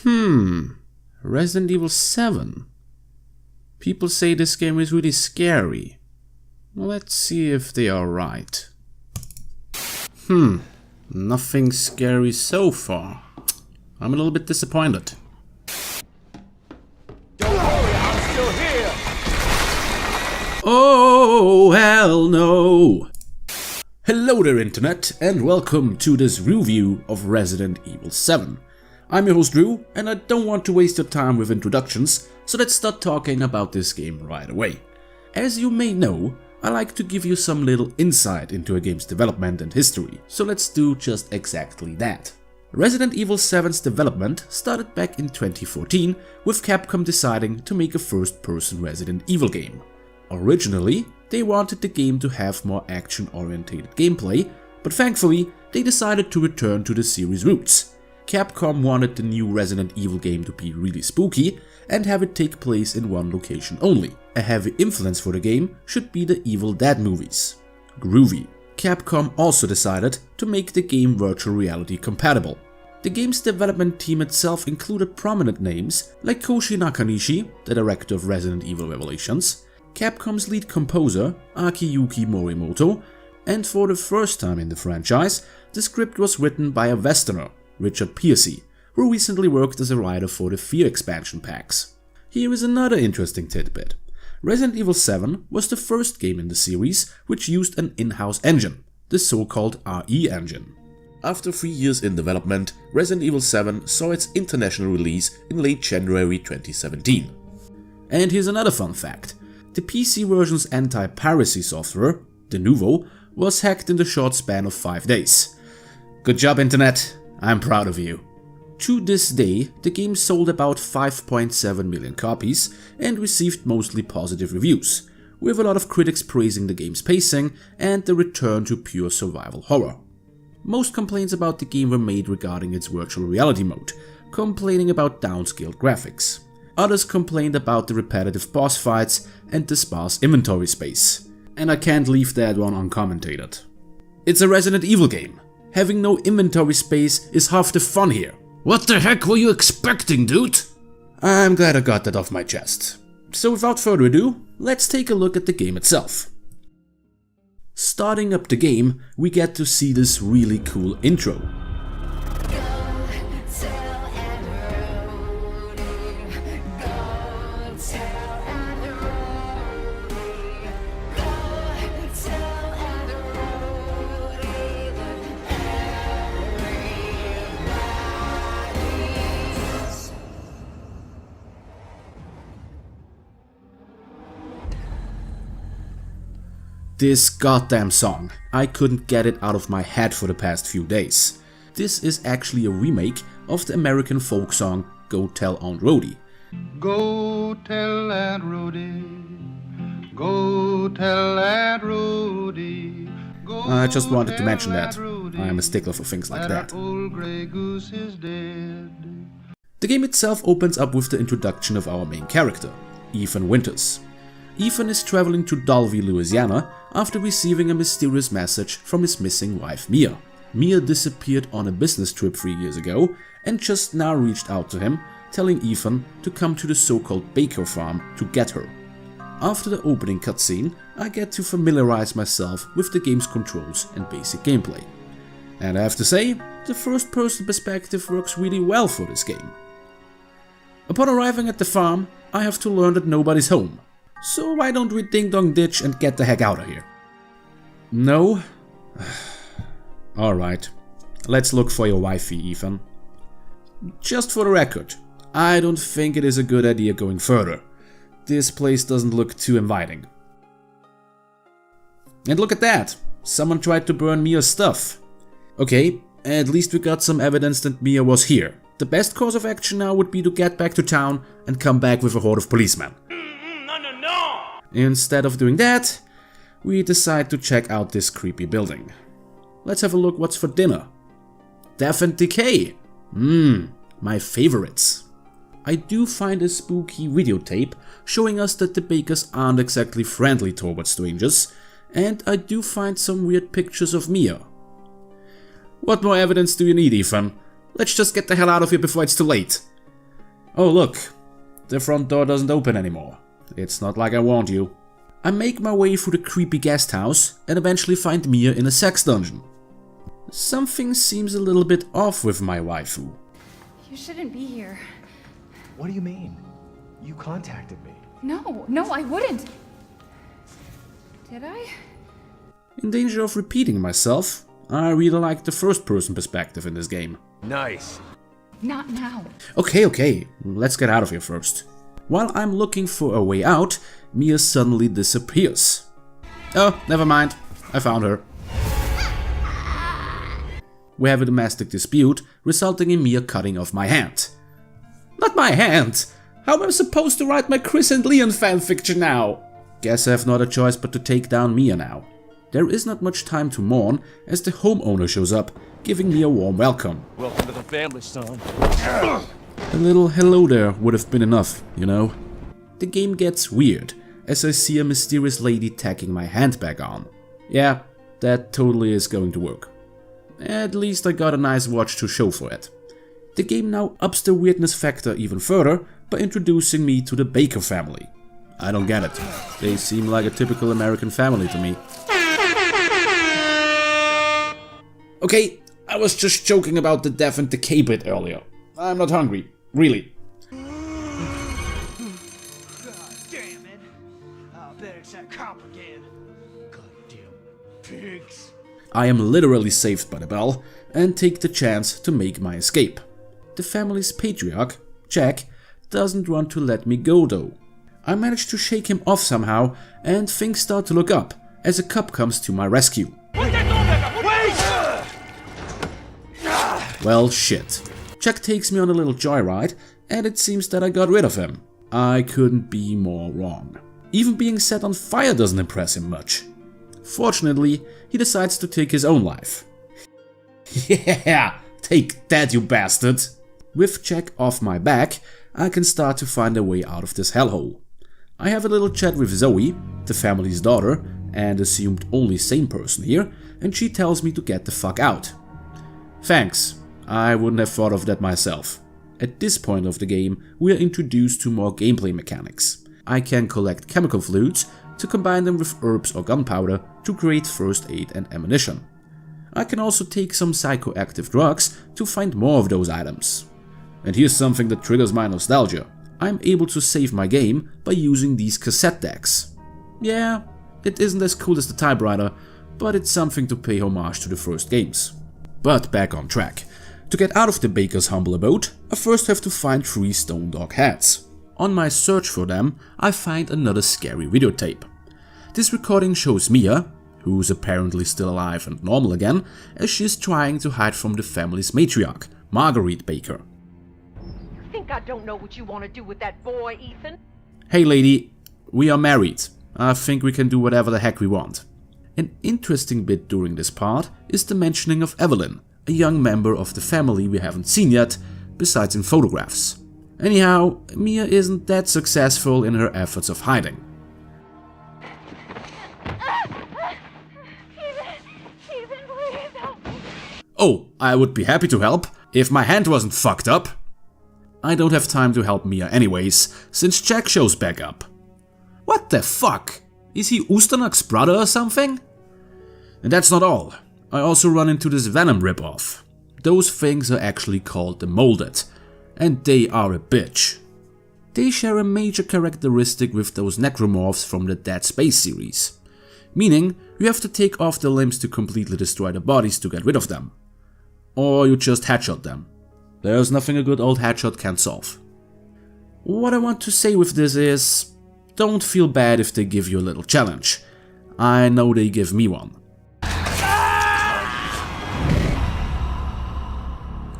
Resident Evil 7. People say this game is really scary. Let's see if they are right. Nothing scary so far. I'm a little bit disappointed. Don't worry, I'm still here! Oh, hell no! Hello there, Internet, and welcome to this review of Resident Evil 7. I'm your host Drew, and I don't want to waste your time with introductions, so let's start talking about this game right away. As you may know, I like to give you some little insight into a game's development and history, so let's do just exactly that. Resident Evil 7's development started back in 2014, with Capcom deciding to make a first-person Resident Evil game. Originally, they wanted the game to have more action-oriented gameplay, but thankfully, they decided to return to the series' roots. Capcom wanted the new Resident Evil game to be really spooky and have it take place in one location only. A heavy influence for the game should be the Evil Dead movies. Groovy. Capcom also decided to make the game virtual reality compatible. The game's development team itself included prominent names like Koji Nakanishi, the director of Resident Evil Revelations, Capcom's lead composer Akiyuki Morimoto, and for the first time in the franchise, the script was written by a Westerner, Richard Piercy, who recently worked as a writer for the Fear expansion packs. Here is another interesting tidbit. Resident Evil 7 was the first game in the series which used an in-house engine, the so-called RE engine. After 3 years in development, Resident Evil 7 saw its international release in late January 2017. And here's another fun fact. The PC version's anti-piracy software, Denuvo, was hacked in the short span of 5 days. Good job, Internet! I'm proud of you. To this day, the game sold about 5.7 million copies and received mostly positive reviews, with a lot of critics praising the game's pacing and the return to pure survival horror. Most complaints about the game were made regarding its virtual reality mode, complaining about downscaled graphics. Others complained about the repetitive boss fights and the sparse inventory space. And I can't leave that one uncommented. It's a Resident Evil game. Having no inventory space is half the fun here. What the heck were you expecting, dude? I'm glad I got that off my chest. So without further ado, let's take a look at the game itself. Starting up the game, we get to see this really cool intro. This goddamn song, I couldn't get it out of my head for the past few days. This is actually a remake of the American folk song Go Tell Aunt Rhody. Go tell Aunt Rhody, go tell Aunt Rhody. I just wanted to mention that. I am a stickler for things like that. Old gray goose is dead. The game itself opens up with the introduction of our main character, Ethan Winters. Ethan is traveling to Dalvey, Louisiana after receiving a mysterious message from his missing wife Mia. Mia disappeared on a business trip 3 years ago and just now reached out to him, telling Ethan to come to the so-called Baker farm to get her. After the opening cutscene, I get to familiarize myself with the game's controls and basic gameplay. And I have to say, the first-person perspective works really well for this game. Upon arriving at the farm, I have to learn that nobody's home. So why don't we ding-dong ditch and get the heck out of here? No? Alright, let's look for your wifey, Ethan. Just for the record, I don't think it is a good idea going further. This place doesn't look too inviting. And look at that! Someone tried to burn Mia's stuff. Okay, at least we got some evidence that Mia was here. The best course of action now would be to get back to town and come back with a horde of policemen. Instead of doing that, we decide to check out this creepy building. Let's have a look what's for dinner. Death and Decay. My favorites. I do find a spooky videotape showing us that the Bakers aren't exactly friendly towards strangers, and I do find some weird pictures of Mia. What more evidence do you need, Ethan? Let's just get the hell out of here before it's too late. Oh look, the front door doesn't open anymore. It's not like I warned you. I make my way through the creepy guest house and eventually find Mia in a sex dungeon. Something seems a little bit off with my waifu. You shouldn't be here. What do you mean? You contacted me. No, I wouldn't. Did I? In danger of repeating myself, I really like the first-person perspective in this game. Nice. Not now. Okay, let's get out of here first. While I'm looking for a way out, Mia suddenly disappears. Oh, never mind, I found her. We have a domestic dispute, resulting in Mia cutting off my hand. Not my hand! How am I supposed to write my Chris and Leon fanfiction now? Guess I have not a choice but to take down Mia now. There is not much time to mourn as the homeowner shows up, giving me a warm welcome. Welcome to the family, son. A little hello there would have been enough, you know. The game gets weird as I see a mysterious lady tacking my handbag on. Yeah, that totally is going to work. At least I got a nice watch to show for it. The game now ups the weirdness factor even further by introducing me to the Baker family. I don't get it. They seem like a typical American family to me. Okay, I was just joking about the death and decay bit earlier. I'm not hungry, really. God damn it. I bet it's that cop again. Goddamn pigs. I am literally saved by the bell and take the chance to make my escape. The family's patriarch, Jack, doesn't want to let me go though. I manage to shake him off somehow and things start to look up as a cop comes to my rescue. Well, shit. Jack takes me on a little joyride, and it seems that I got rid of him. I couldn't be more wrong. Even being set on fire doesn't impress him much. Fortunately, he decides to take his own life. Yeah, take that, you bastard! With Jack off my back, I can start to find a way out of this hellhole. I have a little chat with Zoe, the family's daughter, and assumed only sane person here, and she tells me to get the fuck out. Thanks. I wouldn't have thought of that myself. At this point of the game, we are introduced to more gameplay mechanics. I can collect chemical fluids to combine them with herbs or gunpowder to create first aid and ammunition. I can also take some psychoactive drugs to find more of those items. And here's something that triggers my nostalgia. I'm able to save my game by using these cassette decks. Yeah, it isn't as cool as the typewriter, but it's something to pay homage to the first games. But back on track. To get out of the baker's humble abode, I first have to find 3 stone dog heads. On my search for them, I find another scary videotape. This recording shows Mia, who's apparently still alive and normal again, as she is trying to hide from the family's matriarch, Marguerite Baker. You think I don't know what you want to do with that boy, Ethan? Hey lady, we are married. I think we can do whatever the heck we want. An interesting bit during this part is the mentioning of Evelyn, a young member of the family we haven't seen yet, besides in photographs. Anyhow, Mia isn't that successful in her efforts of hiding. Ethan, please help me. Oh, I would be happy to help, if my hand wasn't fucked up. I don't have time to help Mia anyways, since Jack shows back up. What the fuck? Is he Usternak's brother or something? And that's not all. I also run into this Venom ripoff. Those things are actually called the Molded, and they are a bitch. They share a major characteristic with those necromorphs from the Dead Space series. Meaning, you have to take off the limbs to completely destroy the bodies to get rid of them. Or you just headshot them. There's nothing a good old headshot can't solve. What I want to say with this is, don't feel bad if they give you a little challenge. I know they give me one.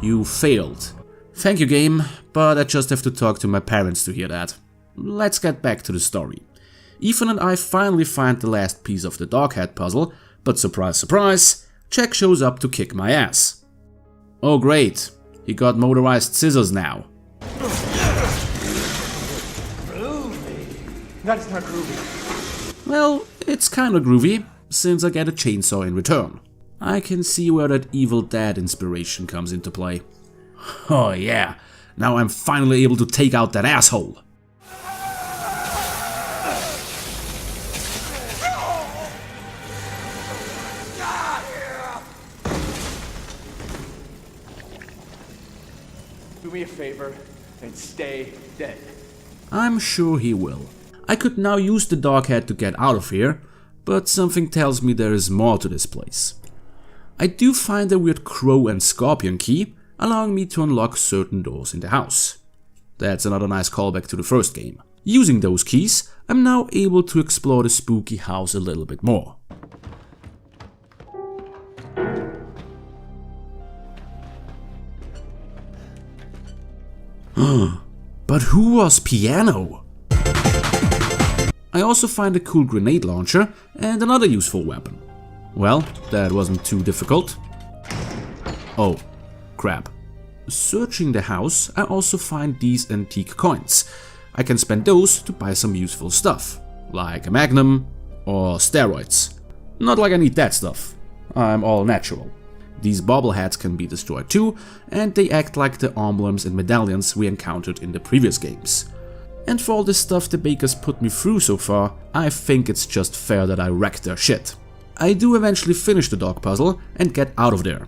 You failed. Thank you, game, but I just have to talk to my parents to hear that. Let's get back to the story. Ethan and I finally find the last piece of the dog head puzzle, but surprise surprise, Jack shows up to kick my ass. Oh great, he got motorized scissors now. That's not groovy. Well, it's kinda groovy, since I get a chainsaw in return. I can see where that Evil Dead inspiration comes into play. Oh yeah, Now I'm finally able to take out that asshole. Do me a favor and stay dead. I'm sure he will. I could now use the dog head to get out of here, but something tells me there is more to this place. I do find a weird crow and scorpion key, allowing me to unlock certain doors in the house. That's another nice callback to the first game. Using those keys, I'm now able to explore the spooky house a little bit more. But who was Piano? I also find a cool grenade launcher and another useful weapon. Well, that wasn't too difficult. Oh, crap. Searching the house, I also find these antique coins. I can spend those to buy some useful stuff, like a magnum or steroids. Not like I need that stuff. I'm all natural. These bobbleheads can be destroyed too, and they act like the emblems and medallions we encountered in the previous games. And for all the stuff the bakers put me through so far, I think it's just fair that I wrecked their shit. I do eventually finish the dog puzzle and get out of there.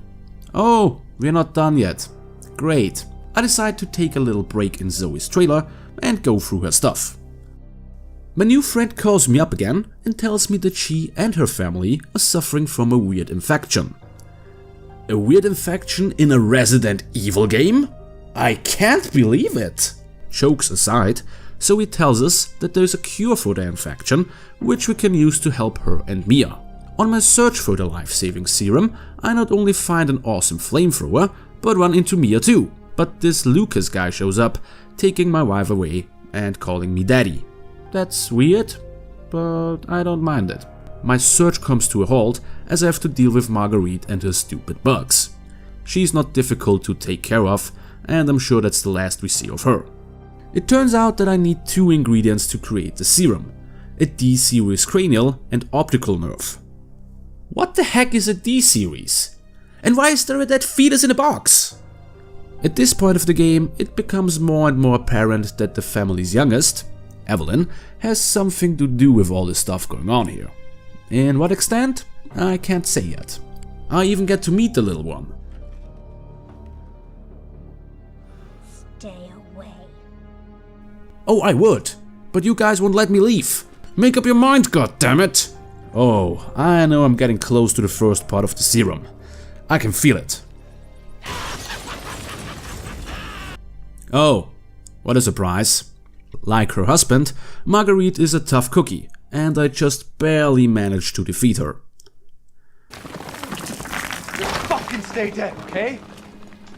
Oh, we're not done yet. Great. I decide to take a little break in Zoe's trailer and go through her stuff. My new friend calls me up again and tells me that she and her family are suffering from a weird infection. A weird infection in a Resident Evil game? I can't believe it! Jokes aside, Zoe tells us that there's a cure for the infection, which we can use to help her and Mia. On my search for the life-saving serum, I not only find an awesome flamethrower, but run into Mia too. But this Lucas guy shows up, taking my wife away and calling me daddy. That's weird, but I don't mind it. My search comes to a halt as I have to deal with Marguerite and her stupid bugs. She's not difficult to take care of, and I'm sure that's the last we see of her. It turns out that I need two ingredients to create the serum: a D-series cranial and optical nerve. What the heck is a D-series? And why is there a dead fetus in a box? At this point of the game, it becomes more and more apparent that the family's youngest, Evelyn, has something to do with all this stuff going on here. In what extent? I can't say yet. I even get to meet the little one. Stay away. Oh, I would, but you guys won't let me leave. Make up your mind, goddammit! Oh, I know I'm getting close to the first part of the serum. I can feel it. Oh, what a surprise. Like her husband, Marguerite is a tough cookie, and I just barely managed to defeat her. Just fucking stay dead, okay?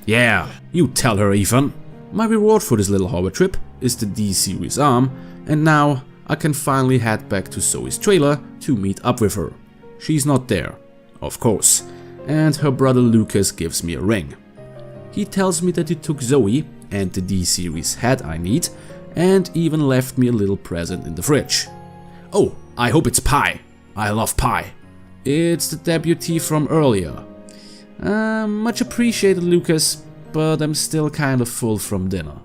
Yeah, you tell her, Ethan. My reward for this little horror trip is the D-series arm, and now I can finally head back to Zoe's trailer to meet up with her. She's not there, of course, and her brother Lucas gives me a ring. He tells me that he took Zoe and the D-series head I need, and even left me a little present in the fridge. Oh, I hope it's pie. I love pie. It's the deputy from earlier. Much appreciated, Lucas, but I'm still kind of full from dinner.